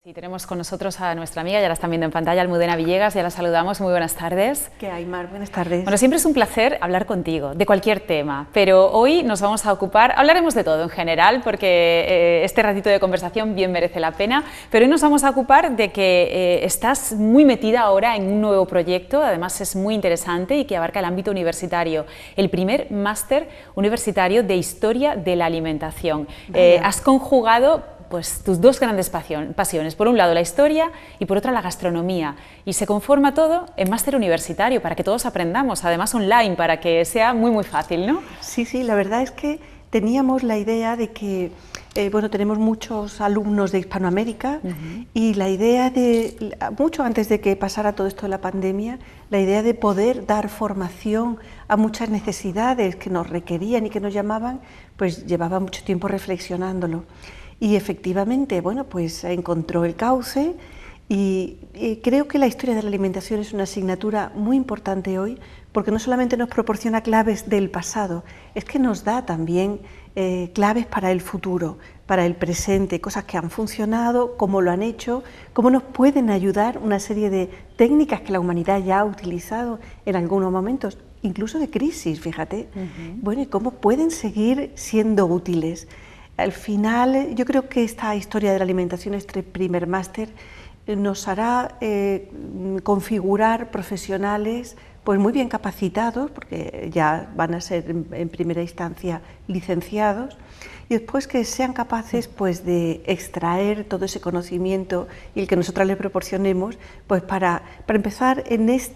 Y tenemos con nosotros a nuestra amiga, ya la están viendo en pantalla, Almudena Villegas, ya la saludamos, muy buenas tardes. ¿Qué hay, Mar? Buenas tardes. Bueno, siempre es un placer hablar contigo, de cualquier tema, pero hoy nos vamos a ocupar, hablaremos de todo en general, porque este ratito de conversación bien merece la pena, pero hoy nos vamos a ocupar de que estás muy metida ahora en un nuevo proyecto, además es muy interesante y que abarca el ámbito universitario, el primer máster universitario de Historia de la Alimentación. Has conjugado pues tus dos grandes pasiones, por un lado la historia y por otra la gastronomía, y se conforma todo en máster universitario para que todos aprendamos, además online, para que sea muy fácil, ¿no? Sí, la verdad es que teníamos la idea de que, bueno, tenemos muchos alumnos de Hispanoamérica y la idea de, mucho antes de que pasara todo esto de la pandemia, la idea de poder dar formación a muchas necesidades que nos requerían y que nos llamaban, pues llevaba mucho tiempo reflexionándolo. Y efectivamente, bueno, pues encontró el cauce y creo que la historia de la alimentación es una asignatura muy importante hoy, porque no solamente nos proporciona claves del pasado, es que nos da también claves para el futuro, para el presente, cosas que han funcionado, cómo lo han hecho, cómo nos pueden ayudar una serie de técnicas que la humanidad ya ha utilizado en algunos momentos, incluso de crisis, fíjate, bueno, y cómo pueden seguir siendo útiles. Al final, yo creo que esta historia de la alimentación, este primer máster, nos hará configurar profesionales pues muy bien capacitados, porque ya van a ser en primera instancia licenciados, y después que sean capaces pues de extraer todo ese conocimiento y el que nosotros les proporcionemos, pues para empezar es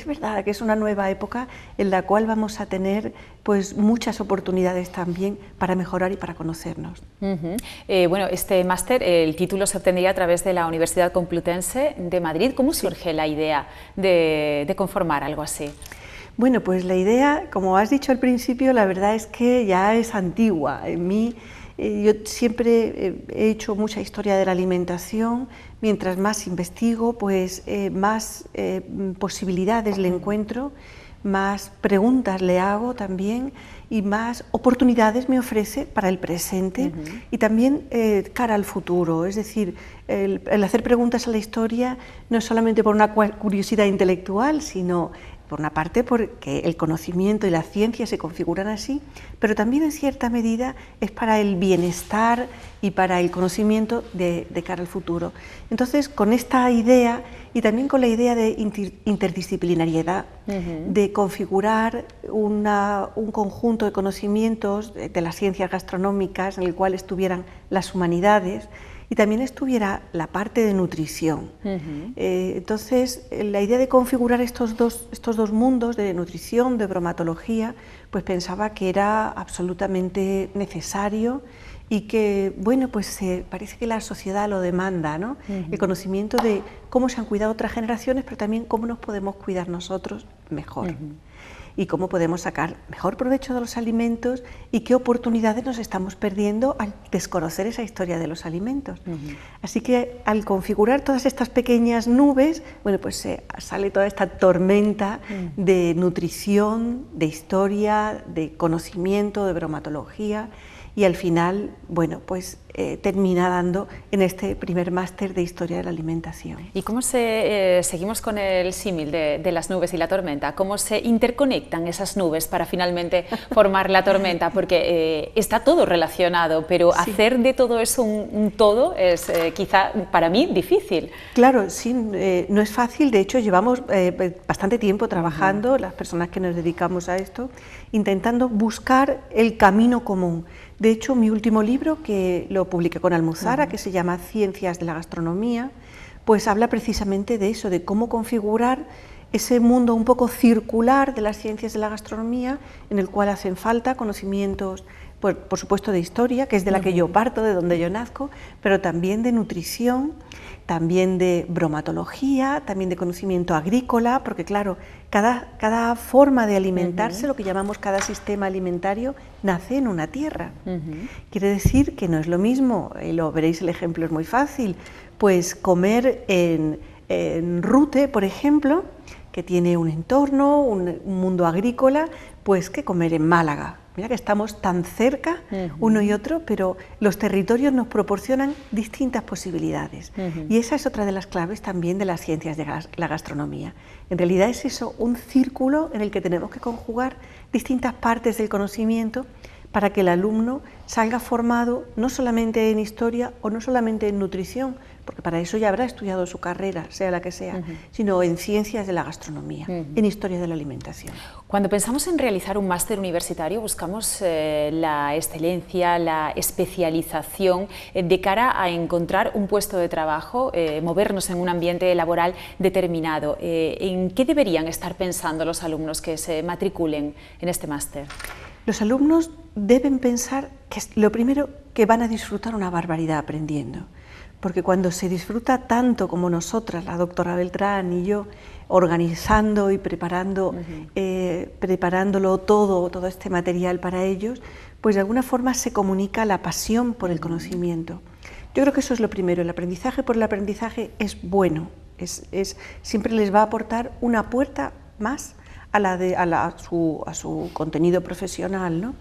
verdad que es una nueva época en la cual vamos a tener pues muchas oportunidades también para mejorar y para conocernos. Bueno, este máster, el título se obtendría a través de la Universidad Complutense de Madrid. ¿Cómo surge la idea de conformar algo así? Bueno, pues la idea, como has dicho al principio, la verdad es que ya es antigua. En mí, yo siempre he hecho mucha historia de la alimentación. Mientras más investigo, pues más posibilidades le encuentro, más preguntas le hago también y más oportunidades me ofrece para el presente y también cara al futuro. Es decir, el hacer preguntas a la historia no es solamente por una curiosidad intelectual, sino por una parte porque el conocimiento y la ciencia se configuran así, pero también en cierta medida es para el bienestar y para el conocimiento de cara al futuro. Entonces, con esta idea y también con la idea de interdisciplinariedad, de configurar un conjunto de conocimientos de las ciencias gastronómicas en el cual estuvieran las humanidades, y también estuviera la parte de nutrición. Entonces, la idea de configurar estos dos mundos, de nutrición, de bromatología, pues pensaba que era absolutamente necesario y que, bueno, pues parece que la sociedad lo demanda, ¿no? El conocimiento de cómo se han cuidado otras generaciones, pero también cómo nos podemos cuidar nosotros mejor. Y cómo podemos sacar mejor provecho de los alimentos y qué oportunidades nos estamos perdiendo al desconocer esa historia de los alimentos. Así que al configurar todas estas pequeñas nubes, bueno, pues sale toda esta tormenta de nutrición, de historia, de conocimiento, de bromatología, y al final, bueno, pues termina dando en este primer máster de Historia de la Alimentación. ¿Y cómo seguimos con el símil de las nubes y la tormenta? ¿Cómo se interconectan esas nubes para finalmente formar la tormenta? Porque está todo relacionado, pero hacer de todo eso un todo es quizá para mí difícil. Claro, sí, no es fácil. De hecho, llevamos bastante tiempo trabajando, las personas que nos dedicamos a esto, intentando buscar el camino común. De hecho, mi último libro, que lo publiqué con Almuzara, que se llama Ciencias de la Gastronomía, pues habla precisamente de eso, de cómo configurar ese mundo un poco circular de las ciencias de la gastronomía, en el cual hacen falta conocimientos, pues, por supuesto de historia, que es de la que yo parto, de donde yo nazco, pero también de nutrición, también de bromatología, también de conocimiento agrícola, porque claro, cada forma de alimentarse, lo que llamamos cada sistema alimentario, nace en una tierra. Quiere decir que no es lo mismo, y lo veréis, el ejemplo es muy fácil, pues comer en Rute, por ejemplo, que tiene un entorno, un mundo agrícola, pues que comer en Málaga. Mira que estamos tan cerca uno y otro, pero los territorios nos proporcionan distintas posibilidades. Y esa es otra de las claves también de las ciencias de la gastronomía. En realidad es eso, un círculo en el que tenemos que conjugar distintas partes del conocimiento para que el alumno salga formado no solamente en historia o no solamente en nutrición, porque para eso ya habrá estudiado su carrera, sea la que sea, sino en ciencias de la gastronomía, en historia de la alimentación. Cuando pensamos en realizar un máster universitario, buscamos la excelencia, la especialización de cara a encontrar un puesto de trabajo, movernos en un ambiente laboral determinado. ¿En qué deberían estar pensando los alumnos que se matriculen en este máster? Los alumnos deben pensar que lo primero, que van a disfrutar una barbaridad aprendiendo, porque cuando se disfruta tanto como nosotras, la doctora Beltrán y yo, organizando y preparándolo todo este material para ellos, pues de alguna forma se comunica la pasión por el conocimiento. Yo creo que eso es lo primero, el aprendizaje por el aprendizaje es bueno, siempre les va a aportar una puerta más a su contenido profesional, ¿no?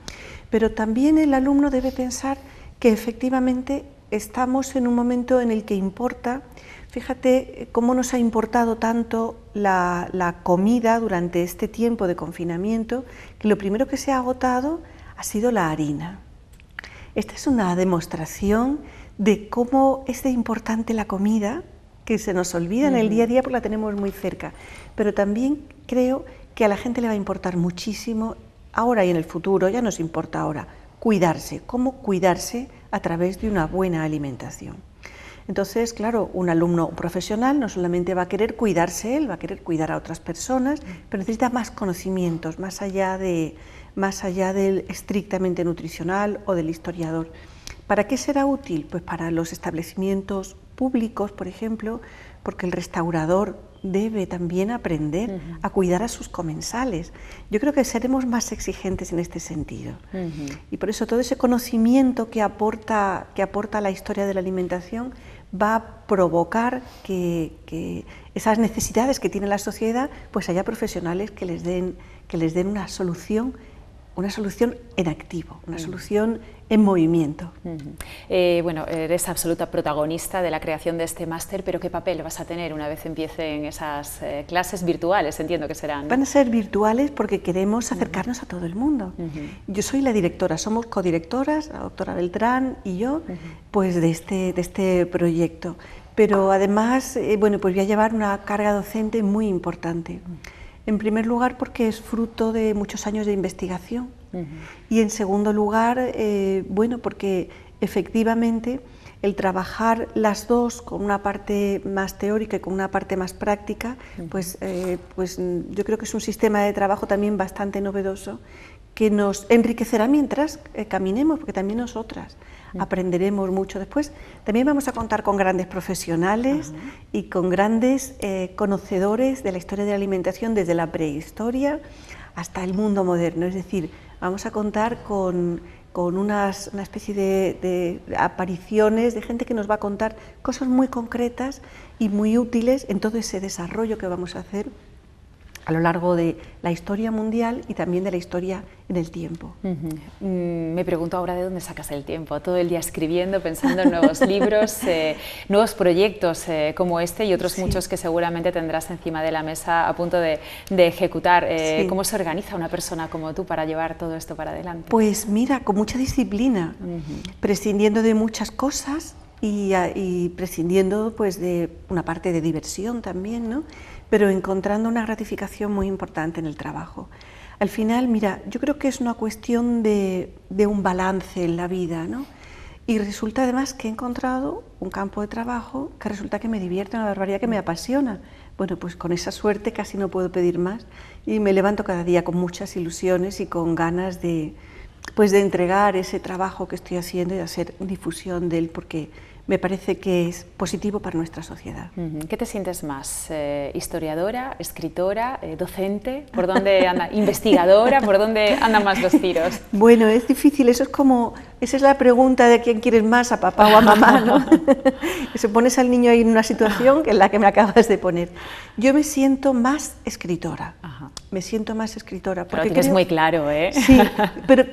Pero también el alumno debe pensar que efectivamente estamos en un momento en el que importa, fíjate cómo nos ha importado tanto la comida durante este tiempo de confinamiento, que lo primero que se ha agotado ha sido la harina. Esta es una demostración de cómo es de importante la comida, que se nos olvida en el día a día porque la tenemos muy cerca, pero también creo que a la gente le va a importar muchísimo, ahora y en el futuro, ya nos importa ahora, cuidarse, cómo cuidarse a través de una buena alimentación. Entonces, claro, un alumno profesional no solamente va a querer cuidarse él, va a querer cuidar a otras personas, pero necesita más conocimientos, más allá del estrictamente nutricional o del historiador. ¿Para qué será útil? Pues para los establecimientos públicos, por ejemplo, porque el restaurador debe también aprender a cuidar a sus comensales. Yo creo que seremos más exigentes en este sentido. Y por eso todo ese conocimiento que aporta la historia de la alimentación va a provocar que esas necesidades que tiene la sociedad, pues haya profesionales que les den una solución en activo, una solución en movimiento. Bueno, eres absoluta protagonista de la creación de este máster, pero ¿qué papel vas a tener una vez empiecen esas clases virtuales? Entiendo que serán, ¿no? Van a ser virtuales porque queremos acercarnos a todo el mundo. Yo soy la directora, somos codirectoras, la doctora Beltrán y yo, pues de este proyecto. Pero además, bueno, pues voy a llevar una carga docente muy importante. En primer lugar, porque es fruto de muchos años de investigación. Y en segundo lugar, bueno, porque efectivamente el trabajar las dos con una parte más teórica y con una parte más práctica, pues yo creo que es un sistema de trabajo también bastante novedoso que nos enriquecerá mientras caminemos, porque también nosotras aprenderemos mucho. Después también vamos a contar con grandes profesionales y con grandes conocedores de la historia de la alimentación desde la prehistoria hasta el mundo moderno, es decir, vamos a contar con una especie de apariciones de gente que nos va a contar cosas muy concretas y muy útiles en todo ese desarrollo que vamos a hacer a lo largo de la historia mundial y también de la historia en el tiempo. Me pregunto ahora de dónde sacas el tiempo, todo el día escribiendo, pensando en nuevos libros, nuevos proyectos como este y otros muchos que seguramente tendrás encima de la mesa a punto de ejecutar. ¿Cómo se organiza una persona como tú para llevar todo esto para adelante? Pues mira, con mucha disciplina, prescindiendo de muchas cosas y prescindiendo pues de una parte de diversión también, ¿no? Pero encontrando una gratificación muy importante en el trabajo. Al final, mira, yo creo que es una cuestión de un balance en la vida, ¿no? Y resulta además que he encontrado un campo de trabajo que resulta que me divierte una barbaridad, que me apasiona. Bueno, pues con esa suerte casi no puedo pedir más y me levanto cada día con muchas ilusiones y con ganas de entregar ese trabajo que estoy haciendo y de hacer difusión de él, porque me parece que es positivo para nuestra sociedad. ¿Qué te sientes más? ¿Historiadora, escritora, docente? ¿Por dónde anda? ¿Investigadora? ¿Por dónde andan más los tiros? Bueno, es difícil, eso es como, esa es la pregunta de quién quieres más, a papá o a mamá, ¿no? Se pones al niño ahí en una situación en la que me acabas de poner. Yo me siento más escritora. Ajá. Me siento más escritora. Pero lo tienes muy claro, ¿eh? Sí, pero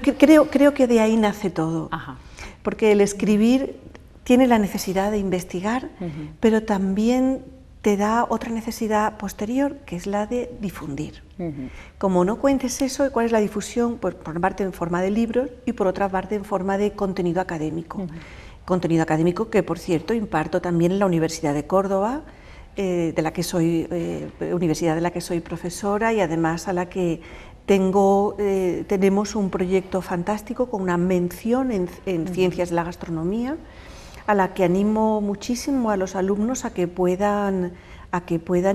creo que de ahí nace todo. Ajá. Porque el escribir tiene la necesidad de investigar, pero también te da otra necesidad posterior, que es la de difundir. Como no cuentes eso, ¿cuál es la difusión? Pues por una parte en forma de libros y por otra parte en forma de contenido académico. Contenido académico que, por cierto, imparto también en la Universidad de Córdoba, universidad de la que soy profesora, y además a la que tenemos un proyecto fantástico con una mención en ciencias de la gastronomía, a la que animo muchísimo a los alumnos a que puedan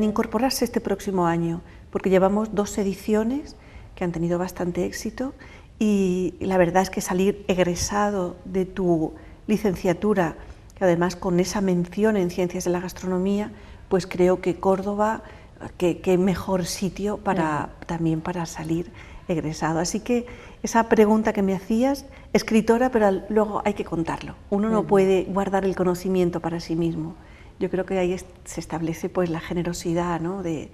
incorporarse este próximo año, porque llevamos 2 ediciones que han tenido bastante éxito, y la verdad es que salir egresado de tu licenciatura, que además con esa mención en ciencias de la gastronomía, pues creo que Córdoba, qué mejor sitio también para salir egresado. Así que esa pregunta que me hacías, escritora, pero luego hay que contarlo. Uno no puede guardar el conocimiento para sí mismo. Yo creo que ahí se establece pues la generosidad, ¿no? de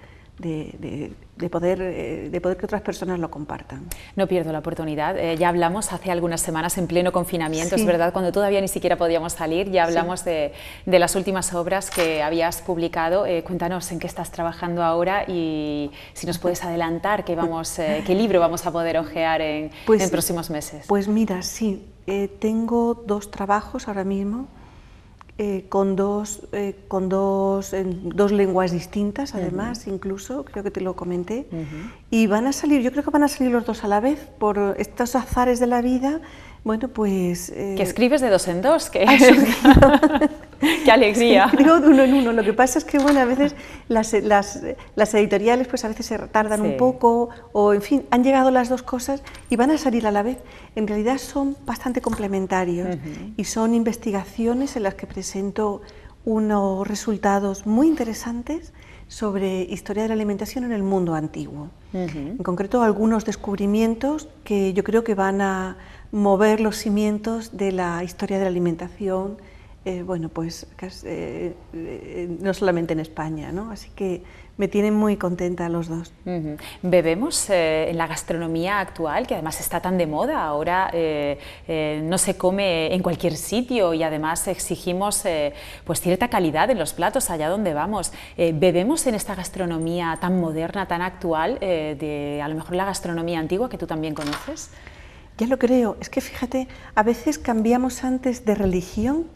poder que otras personas lo compartan. No pierdo la oportunidad. Ya hablamos hace algunas semanas en pleno confinamiento, sí. Es verdad, cuando todavía ni siquiera podíamos salir, ya hablamos sí. de las últimas obras que habías publicado. Cuéntanos en qué estás trabajando ahora y si nos puedes adelantar qué libro vamos a poder hojear en próximos meses. Pues mira, sí, tengo 2 trabajos ahora mismo. Con dos lenguas distintas, además, incluso, creo que te lo comenté, y van a salir, yo creo que van a salir los 2 a la vez, por estos azares de la vida. Bueno, pues... que escribes de 2 en 2, ¡qué alegría! Escribo de 1 en 1, lo que pasa es que, bueno, a veces las editoriales, pues a veces se tardan un poco, o en fin, han llegado las 2 cosas y van a salir a la vez. En realidad son bastante complementarios y son investigaciones en las que presento unos resultados muy interesantes sobre historia de la alimentación en el mundo antiguo. En concreto, algunos descubrimientos que yo creo que van a mover los cimientos de la historia de la alimentación, bueno, pues no solamente en España, ¿no? Así que me tienen muy contenta los 2. Bebemos en la gastronomía actual, que además está tan de moda, ahora no se come en cualquier sitio y además exigimos pues cierta calidad en los platos allá donde vamos. ¿Bebemos en esta gastronomía tan moderna, tan actual, de a lo mejor la gastronomía antigua que tú también conoces? Ya lo creo, es que fíjate, a veces cambiamos antes de religión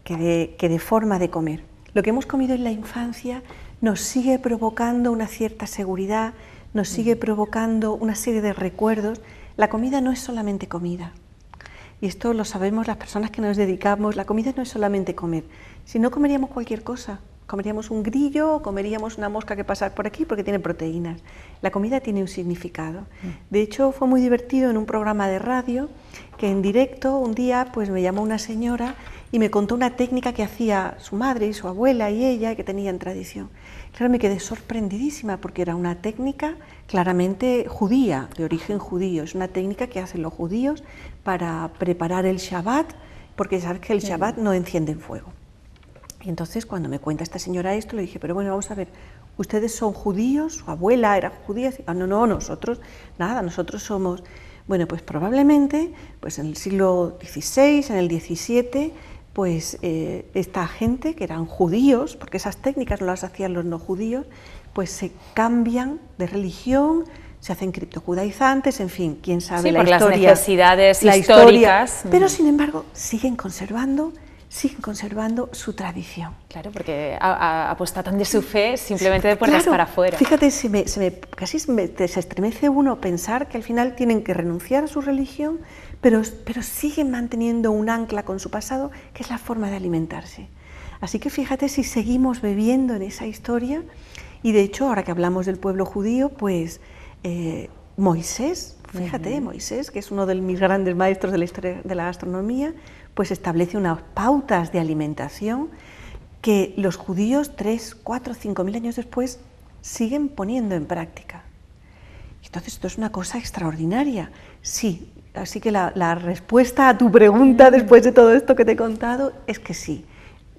que de forma de comer. Lo que hemos comido en la infancia nos sigue provocando una cierta seguridad, nos sigue provocando una serie de recuerdos. La comida no es solamente comida, y esto lo sabemos las personas que nos dedicamos. La comida no es solamente comer, si no comeríamos cualquier cosa. Comeríamos un grillo o comeríamos una mosca que pasa por aquí porque tiene proteínas. La comida tiene un significado. De hecho, fue muy divertido en un programa de radio que en directo un día pues me llamó una señora y me contó una técnica que hacía su madre y su abuela y ella, que tenían tradición. Claro, me quedé sorprendidísima porque era una técnica claramente judía, de origen judío. Es una técnica que hacen los judíos para preparar el Shabbat, porque sabes que el Shabbat no encienden fuego. Y entonces cuando me cuenta esta señora esto, le dije, pero bueno, vamos a ver, ¿ustedes son judíos? ¿Su abuela era judía? No, nosotros, nada, nosotros somos... Bueno, pues probablemente, pues en el siglo XVI, en el XVII, pues esta gente, que eran judíos, porque esas técnicas no las hacían los no judíos, pues se cambian de religión, se hacen criptojudaizantes, en fin, quién sabe la historia. Por las necesidades históricas. Pero sin embargo, siguen conservando su tradición. Claro, porque apostatan de su fe simplemente de puertas para afuera. Fíjate, casi se estremece uno pensar que al final tienen que renunciar a su religión, pero siguen manteniendo un ancla con su pasado, que es la forma de alimentarse. Así que fíjate si seguimos bebiendo en esa historia, y de hecho, ahora que hablamos del pueblo judío, pues Moisés, fíjate, Moisés, que es uno de mis grandes maestros de la historia de la gastronomía, pues establece unas pautas de alimentación que los judíos 3, 4, 5.000 años después siguen poniendo en práctica. Entonces esto es una cosa extraordinaria. Sí, así que la respuesta a tu pregunta después de todo esto que te he contado es que sí.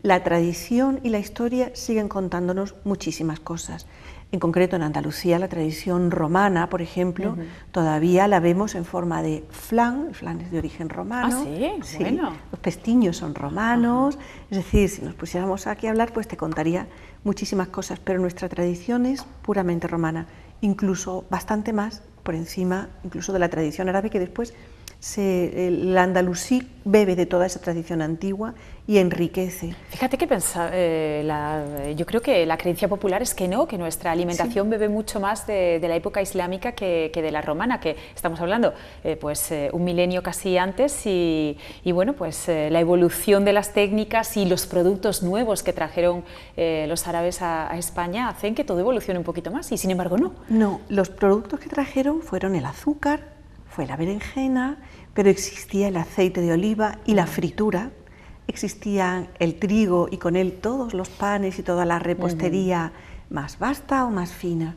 La tradición y la historia siguen contándonos muchísimas cosas. En concreto en Andalucía la tradición romana, por ejemplo, todavía la vemos en forma de flan. El flan es de origen romano. ¿Ah, sí? Sí, Bueno. los pestiños son romanos. Es decir, si nos pusiéramos aquí a hablar, pues te contaría muchísimas cosas, pero nuestra tradición es puramente romana, incluso bastante más por encima incluso de la tradición árabe, que después el andalusí bebe de toda esa tradición antigua y enriquece. Fíjate que yo creo que la creencia popular es que no, que nuestra alimentación bebe mucho más de la época islámica que de la romana, que estamos hablando un milenio casi antes, y bueno, pues la evolución de las técnicas y los productos nuevos que trajeron los árabes a España hacen que todo evolucione un poquito más, y sin embargo no. No, los productos que trajeron fueron el azúcar, fue la berenjena, pero existía el aceite de oliva y la fritura, existían el trigo y con él todos los panes y toda la repostería más vasta o más fina,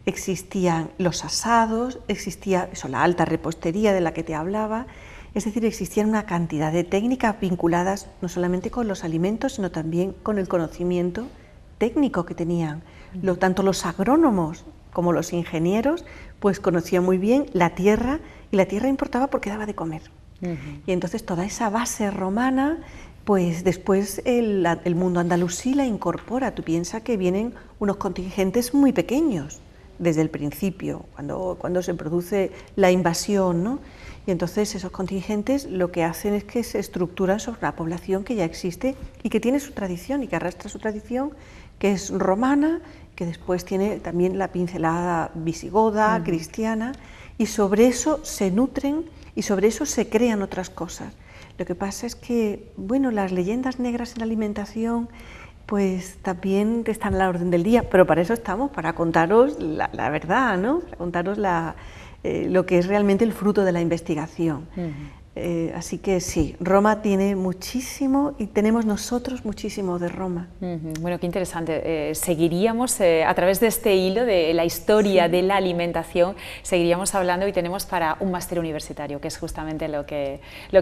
existían los asados, existía la alta repostería de la que te hablaba, es decir, existían una cantidad de técnicas vinculadas no solamente con los alimentos, sino también con el conocimiento técnico que tenían. Tanto los agrónomos como los ingenieros, pues conocían muy bien la tierra, y la tierra importaba porque daba de comer. Y entonces toda esa base romana, pues después el mundo andalusí la incorpora. Tú piensas que vienen unos contingentes muy pequeños desde el principio, cuando se produce la invasión, ¿no? Y entonces esos contingentes lo que hacen es que se estructuran sobre una población que ya existe y que tiene su tradición y que arrastra su tradición, que es romana, que después tiene también la pincelada visigoda, cristiana, y sobre eso se nutren y sobre eso se crean otras cosas. Lo que pasa es que, bueno, las leyendas negras en la alimentación pues también están a la orden del día, pero para eso estamos, para contaros la verdad, ¿no? Para contaros lo que es realmente el fruto de la investigación. Así que sí, Roma tiene muchísimo y tenemos nosotros muchísimo de Roma. Bueno, qué interesante. Seguiríamos a través de este hilo de la historia de la alimentación, seguiríamos hablando, y tenemos para un máster universitario, que es justamente lo que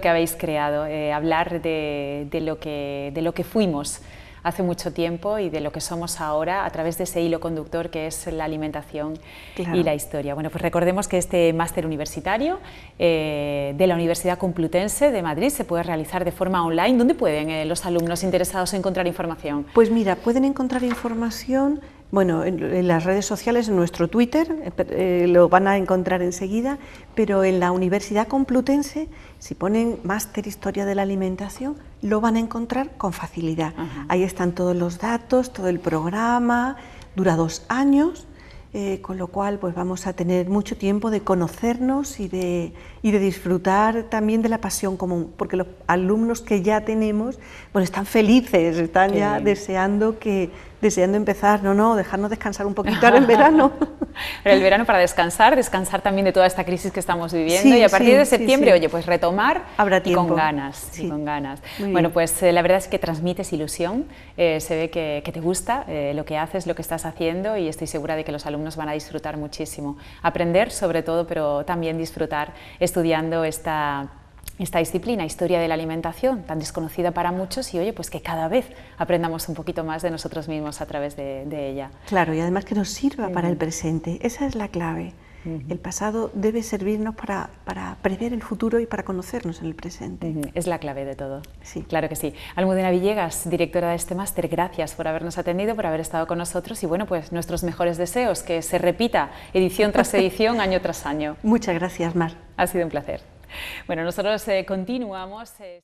habéis creado, hablar de lo que fuimos hace mucho tiempo y de lo que somos ahora a través de ese hilo conductor que es la alimentación y la historia. Bueno, pues recordemos que este máster universitario de la Universidad Complutense de Madrid se puede realizar de forma online. ¿Dónde pueden los alumnos interesados encontrar información? Pues mira, pueden encontrar información, bueno, en las redes sociales, en nuestro Twitter, lo van a encontrar enseguida, pero en la Universidad Complutense, si ponen Máster Historia de la Alimentación, lo van a encontrar con facilidad. Ahí están todos los datos, todo el programa, dura 2 años, con lo cual pues vamos a tener mucho tiempo de conocernos y de disfrutar también de la pasión común, porque los alumnos que ya tenemos, bueno, están felices, están ya deseando empezar, dejarnos descansar un poquito ahora en verano. Pero el verano para descansar también de toda esta crisis que estamos viviendo, y a partir de septiembre, oye, pues retomar. Habrá tiempo. Y con ganas, y con ganas. Bueno, pues la verdad es que transmites ilusión, se ve que te gusta lo que haces, lo que estás haciendo, y estoy segura de que los alumnos van a disfrutar muchísimo. Aprender sobre todo, pero también disfrutar estudiando esta disciplina, historia de la alimentación, tan desconocida para muchos, y oye, pues que cada vez aprendamos un poquito más de nosotros mismos a través de ella. Claro, y además que nos sirva para el presente, esa es la clave. El pasado debe servirnos para prever el futuro y para conocernos en el presente. Es la clave de todo. Sí. Claro que sí. Almudena Villegas, directora de este máster, gracias por habernos atendido, por haber estado con nosotros, y bueno, pues nuestros mejores deseos, que se repita edición tras edición, año tras año. Muchas gracias, Mar. Ha sido un placer. Bueno, nosotros continuamos.